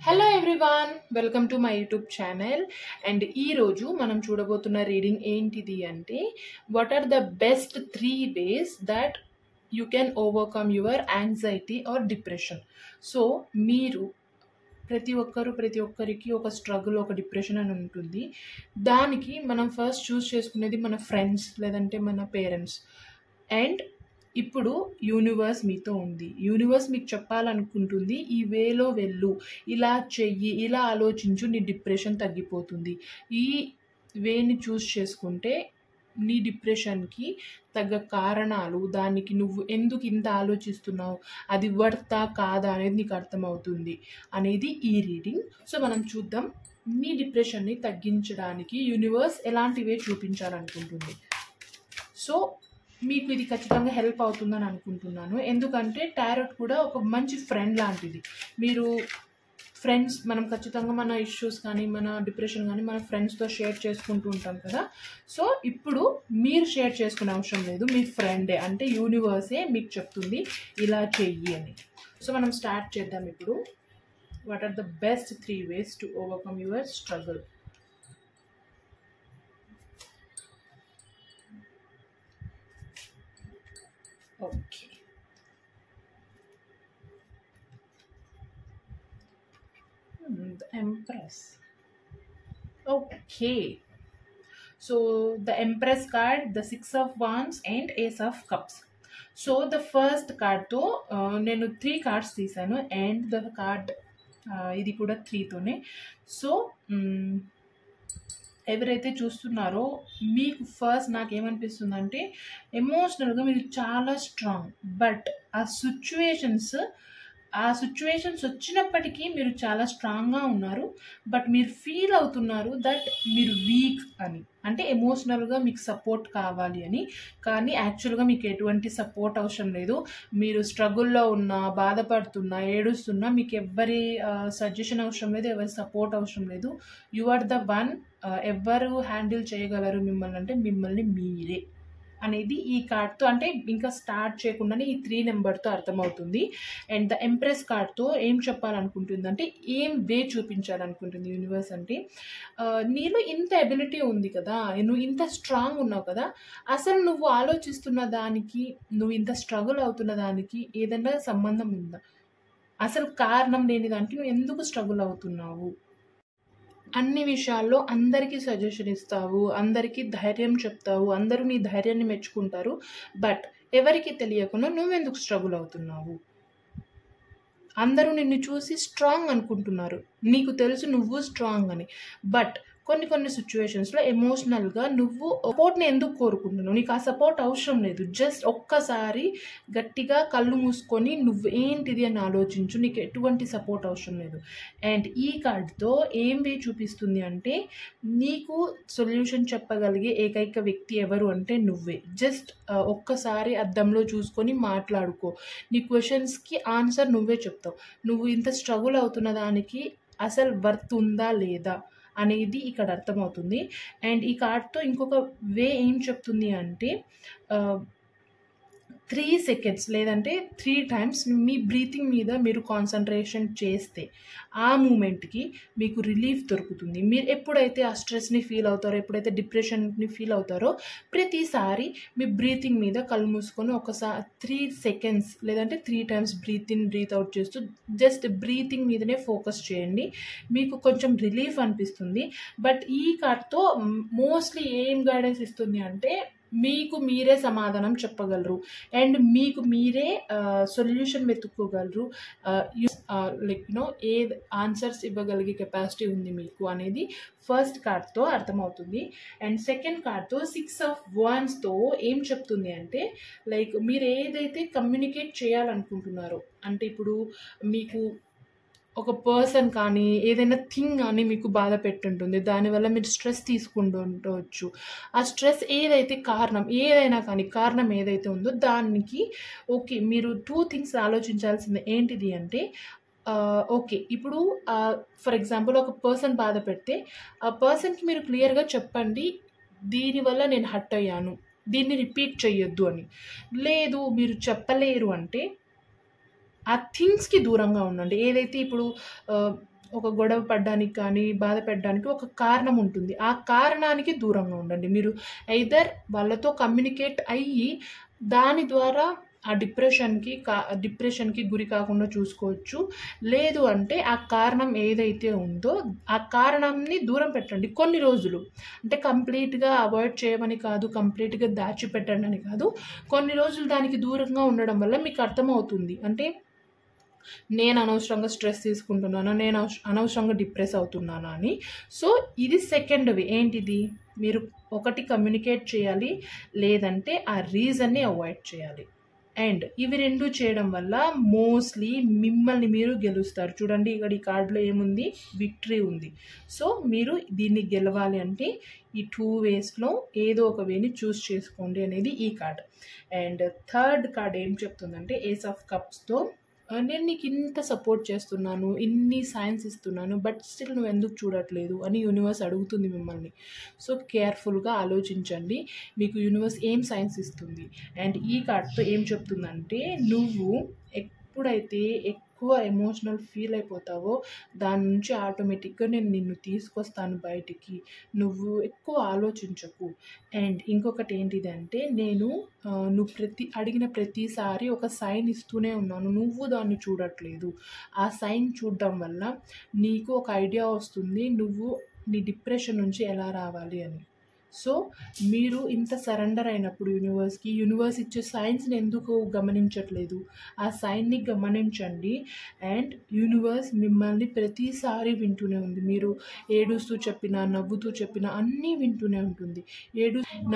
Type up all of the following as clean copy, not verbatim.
Hello everyone, welcome to my YouTube channel. And ఈరోజు మనం చూడబోతున్న రీడింగ్ ఏంటిది అంటే, what are the best 3 ways that you can overcome your anxiety or depression. So మీరు ప్రతి ఒక్కరికి ఒక స్ట్రగుల్, ఒక డిప్రెషన్ అని ఉంటుంది. దానికి మనం ఫస్ట్ చూస్ చేసుకునేది మన ఫ్రెండ్స్ లేదంటే మన పేరెంట్స్. అండ్ ఇప్పుడు యూనివర్స్ మీతో ఉంది. యూనివర్స్ మీకు చెప్పాలనుకుంటుంది, ఈ వేలో వెళ్ళు, ఇలా చెయ్యి, ఇలా ఆలోచించు, నీ డిప్రెషన్ తగ్గిపోతుంది. ఈ వేని చూస్ చేసుకుంటే నీ డిప్రెషన్కి తగ్గ కారణాలు, దానికి నువ్వు ఎందుకు ఇంత ఆలోచిస్తున్నావు, అది వర్తా కాదా అనేది నీకు అర్థమవుతుంది అనేది ఈ రీడింగ్. సో మనం చూద్దాం, మీ డిప్రెషన్ని తగ్గించడానికి యూనివర్స్ ఎలాంటి వే చూపించాలనుకుంటుంది. సో మీకు ఇది ఖచ్చితంగా హెల్ప్ అవుతుందని అనుకుంటున్నాను. ఎందుకంటే టారోట్ కూడా ఒక మంచి ఫ్రెండ్ లాంటిది. మీరు ఫ్రెండ్స్, మనం ఖచ్చితంగా మన ఇష్యూస్ కానీ మన డిప్రెషన్ కానీ మన ఫ్రెండ్స్తో షేర్ చేసుకుంటూ ఉంటాం కదా. సో ఇప్పుడు మీరు షేర్ చేసుకునే అవసరం లేదు, మీ ఫ్రెండే అంటే యూనివర్సే మీకు చెప్తుంది ఇలా చెయ్యి అని. సో మనం స్టార్ట్ చేద్దాం ఇప్పుడు. What are the best 3 ways to overcome your struggle? Okay. The Empress. Okay. So the Empress card, the 6 of Wands and Ace of Cups. So the first card తో నేను 3 cards తీసాను and the card ఇది కూడా 3 తోనే. So ఎవరైతే చూస్తున్నారో మీకు first నాకేమనిపిస్తుందంటే, ఎమోషనల్గా మీరు చాలా స్ట్రాంగ్, బట్ ఆ సిచ్యువేషన్స్ వచ్చినప్పటికీ మీరు చాలా స్ట్రాంగ్గా ఉన్నారు. బట్ మీరు ఫీల్ అవుతున్నారు దట్ మీరు వీక్ అని, అంటే ఎమోషనల్గా మీకు సపోర్ట్ కావాలి అని. కానీ యాక్చువల్గా మీకు ఎటువంటి సపోర్ట్ అవసరం లేదు. మీరు స్ట్రగుల్లో ఉన్నా, బాధపడుతున్నా, ఏడుస్తున్నా మీకు ఎవ్వరి సజెషన్ అవసరం లేదు, ఎవరి సపోర్ట్ అవసరం లేదు. You are the one. ఎవరు హ్యాండిల్ చేయగలరు మిమ్మల్ని అంటే మిమ్మల్ని మీరే అనేది ఈ కార్డ్తో, అంటే ఇంకా స్టార్ట్ చేయకుండానే ఈ 3 నెంబర్తో అర్థమవుతుంది. అండ్ ద ఎంప్రెస్ కార్డ్తో ఏం చెప్పాలనుకుంటుంది అంటే, ఏం వే చూపించాలనుకుంటుంది యూనివర్స్ అంటే, నీలో ఇంత ఎబిలిటీ ఉంది కదా, నువ్వు ఇంత స్ట్రాంగ్ ఉన్నావు కదా, అసలు నువ్వు ఆలోచిస్తున్న దానికి, నువ్వు ఇంత స్ట్రగుల్ అవుతున్న దానికి ఏదైనా సంబంధం ఉందా? అసలు కారణం లేని దానికి నువ్వు ఎందుకు స్ట్రగుల్ అవుతున్నావు? అన్ని విషయాల్లో అందరికీ సజెషన్ ఇస్తావు, అందరికీ ధైర్యం చెప్తావు, అందరూ నీ ధైర్యాన్ని మెచ్చుకుంటారు. బట్ ఎవరికి తెలియకుండా నువ్వెందుకు స్ట్రగుల్ అవుతున్నావు? అందరూ నిన్ను చూసి స్ట్రాంగ్ అనుకుంటున్నారు, నీకు తెలుసు నువ్వు స్ట్రాంగ్ అని. బట్ కొన్ని సిచ్యువేషన్స్లో ఎమోషనల్గా నువ్వు సపోర్ట్ని ఎందుకు కోరుకుంటున్నావు? నీకు ఆ సపోర్ట్ అవసరం లేదు. జస్ట్ ఒక్కసారి గట్టిగా కళ్ళు మూసుకొని నువ్వు ఏంటిది అని ఆలోచించు, నీకు ఎటువంటి సపోర్ట్ అవసరం లేదు. అండ్ ఈ కార్డ్తో ఏం వే చూపిస్తుంది అంటే, నీకు సొల్యూషన్ చెప్పగలిగే ఏకైక వ్యక్తి ఎవరు అంటే నువ్వే. జస్ట్ ఒక్కసారి అద్దంలో చూసుకొని మాట్లాడుకో, నీ క్వశ్చన్స్కి ఆన్సర్ నువ్వే చెప్తావు. నువ్వు ఇంత స్ట్రగుల్ అవుతున్న దానికి అసలు వర్త్ ఉందా లేదా అనేది ఇక్కడ అర్థమవుతుంది. అండ్ ఈ కార్డ్తో ఇంకొక వే ఏం చెప్తుంది అంటే, 3 seconds లేదంటే 3 times మీ బ్రీతింగ్ మీద మీరు కాన్సన్ట్రేషన్ చేస్తే ఆ మూమెంట్కి మీకు రిలీఫ్ దొరుకుతుంది. మీరు ఎప్పుడైతే ఆ స్ట్రెస్ని ఫీల్ అవుతారో, ఎప్పుడైతే డిప్రెషన్ని ఫీల్ అవుతారో, ప్రతిసారి మీ బ్రీతింగ్ మీద కళ్ళు మూసుకొని ఒకసారి 3 seconds లేదంటే 3 times breathe in breathe out చేస్తూ జస్ట్ బ్రీతింగ్ మీదనే ఫోకస్ చేయండి. మీకు కొంచెం రిలీఫ్ అనిపిస్తుంది. బట్ ఈ కార్డ్తో మోస్ట్లీ ఏం గైడెన్స్ ఇస్తుంది అంటే, మీకు మీరే సమాధానం చెప్పగలరు అండ్ మీకు మీరే సొల్యూషన్ వెతుక్కోగలరు. లైక్ ఏ ఆన్సర్స్ ఇవ్వగలిగే కెపాసిటీ ఉంది మీకు అనేది ఫస్ట్ కార్డ్తో అర్థమవుతుంది. అండ్ సెకండ్ కార్డ్తో 6 of Wandsతో ఏం చెప్తుంది అంటే, లైక్ మీరు ఏదైతే కమ్యూనికేట్ చేయాలనుకుంటున్నారో, అంటే ఇప్పుడు మీకు ఒక పర్సన్ కానీ ఏదైనా థింగ్ కానీ మీకు బాధ పెట్టుంటుంది, దానివల్ల మీరు స్ట్రెస్ తీసుకుంటూ ఉండవచ్చు. ఆ స్ట్రెస్ ఏదైతే ఏదైనా కానీ కారణం ఏదైతే ఉందో దానికి ఓకే మీరు 2 things ఆలోచించాల్సింది. ఏంటిది అంటే, ఓకే ఇప్పుడు ఫర్ ఎగ్జాంపుల్ ఒక పర్సన్ బాధ పెడితే ఆ పర్సన్కి మీరు క్లియర్గా చెప్పండి, దీనివల్ల నేను హర్ట్ అయ్యాను, దీన్ని రిపీట్ చేయొద్దు అని. లేదు మీరు చెప్పలేరు అంటే ఆ థింగ్స్కి దూరంగా ఉండండి. ఏదైతే ఇప్పుడు ఒక గొడవ పడడానికి కానీ బాధ పెట్టడానికి ఒక కారణం ఉంటుంది. ఆ కారణానికి దూరంగా ఉండండి. మీరు ఎయిదర్ వాళ్ళతో కమ్యూనికేట్ అయ్యి దాని ద్వారా ఆ డిప్రెషన్కి గురి కాకుండా చూసుకోవచ్చు. లేదు అంటే ఆ కారణం ఏదైతే ఉందో ఆ కారణంని దూరం పెట్టండి కొన్ని రోజులు. అంటే కంప్లీట్గా అవాయిడ్ చేయమని కాదు, కంప్లీట్గా దాచిపెట్టండి అని కాదు. కొన్ని రోజులు దానికి దూరంగా ఉండడం వల్ల మీకు అర్థమవుతుంది. అంటే నేను అనవసరంగా స్ట్రెస్ తీసుకుంటున్నాను, నేను అనవసరంగా డిప్రెస్ అవుతున్నాను అని. సో ఇది సెకండ్ వే. ఏంటిది? మీరు ఒకటి కమ్యూనికేట్ చేయాలి, లేదంటే ఆ రీజన్ని అవాయిడ్ చేయాలి. అండ్ ఇవి రెండు చేయడం వల్ల మోస్ట్లీ మిమ్మల్ని మీరు గెలుస్తారు. చూడండి ఇక్కడ ఈ కార్డులో ఏముంది? విక్టరీ ఉంది. సో మీరు దీన్ని గెలవాలి అంటే ఈ 2 వేస్లో ఏదో ఒక వేని చూస్ చేసుకోండి అనేది ఈ కార్డ్. అండ్ థర్డ్ కార్డ్ ఏం చెప్తుందంటే ఏస్ ఆఫ్ కప్స్తో నేను నీకు ఇంత సపోర్ట్ చేస్తున్నాను, ఇన్ని సైన్స్ ఇస్తున్నాను, బట్ స్టిల్ నువ్వు ఎందుకు చూడట్లేదు అని యూనివర్స్ అడుగుతుంది మిమ్మల్ని. సో కేర్ఫుల్గా ఆలోచించండి, మీకు యూనివర్స్ ఏం సైన్స్ ఇస్తుంది. అండ్ ఈ కార్డ్తో ఏం చెప్తుందంటే నువ్వు ఎప్పుడైతే ఎక్కువ ఎమోషనల్ ఫీల్ అయిపోతావో దాని నుంచి ఆటోమేటిక్గా నేను నిన్ను తీసుకొస్తాను బయటికి, నువ్వు ఎక్కువ ఆలోచించకు. అండ్ ఇంకొకటి ఏంటిదంటే నువ్వు అడిగిన ప్రతిసారి ఒక సైన్ ఇస్తూనే ఉన్నాను, నువ్వు దాన్ని చూడట్లేదు. ఆ సైన్ చూడడం వల్ల నీకు ఒక ఐడియా వస్తుంది నువ్వు నీ డిప్రెషన్ నుంచి ఎలా రావాలి అని. సో మీరు ఇంత సరెండర్ అయినప్పుడు యూనివర్స్ ఇచ్చే సైన్స్ని ఎందుకు గమనించట్లేదు? ఆ సైన్ని గమనించండి. అండ్ యూనివర్స్ మిమ్మల్ని ప్రతిసారి వింటూనే ఉంది. మీరు ఏడుస్తూ చెప్పినా, నవ్వుతూ చెప్పినా అన్నీ వింటూనే ఉంటుంది.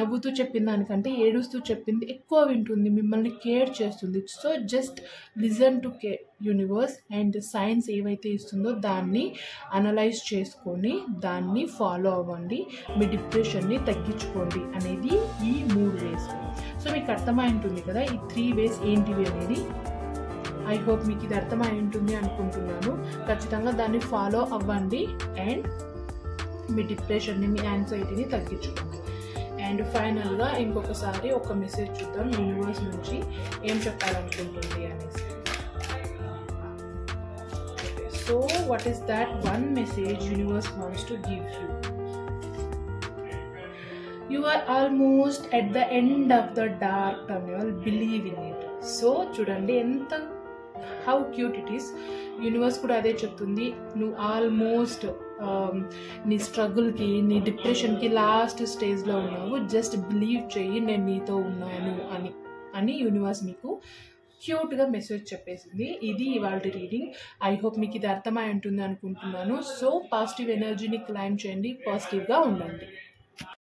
నవ్వుతూ చెప్పిన దానికంటే ఏడుస్తూ చెప్పింది ఎక్కువ వింటుంది, మిమ్మల్ని కేర్ చేస్తుంది. So just listen to universe. And science ఏవైతే ఇస్తుందో దాన్ని అనలైజ్ చేసుకొని దాన్ని ఫాలో అవ్వండి, మీ డిప్రెషన్ని తగ్గించుకోండి అనేది ఈ 3 వేస్. సో మీకు అర్థమై ఉంటుంది కదా ఈ 3 వేస్ ఏంటివి అనేది. ఐ హోప్ మీకు ఇది అర్థమై ఉంటుంది అనుకుంటున్నాను. ఖచ్చితంగా దాన్ని ఫాలో అవ్వండి అండ్ మీ డిప్రెషన్ని, మీ యాంగ్జైటీని తగ్గించుకోండి. అండ్ ఫైనల్గా ఇంకొకసారి ఒక మెసేజ్ చూద్దాం యూనివర్స్ నుంచి ఏం చెప్పాలనుకుంటుంది అనేసి. So what is that one message universe wants to give you? You are almost at the end of the dark tunnel, believe in it. So చూడండి how cute it is. Universe కూడా అదే చెప్తుంది, నువ్వు almost నీ స్ట్రగుల్కి, నీ డిప్రెషన్కి last స్టేజ్లో ఉన్నావు, జస్ట్ బిలీవ్ చెయ్యి నేను నీతో ఉన్నాను అని యూనివర్స్ మీకు క్యూట్గా మెసేజ్ చెప్పేసింది. ఇది ఇవాళ రీడింగ్. ఐ హోప్ మీకు ఇది అర్థమై ఉంటుంది అనుకుంటున్నాను. సో పాజిటివ్ ఎనర్జీని క్లైమ్ చేయండి, పాజిటివ్గా ఉండండి.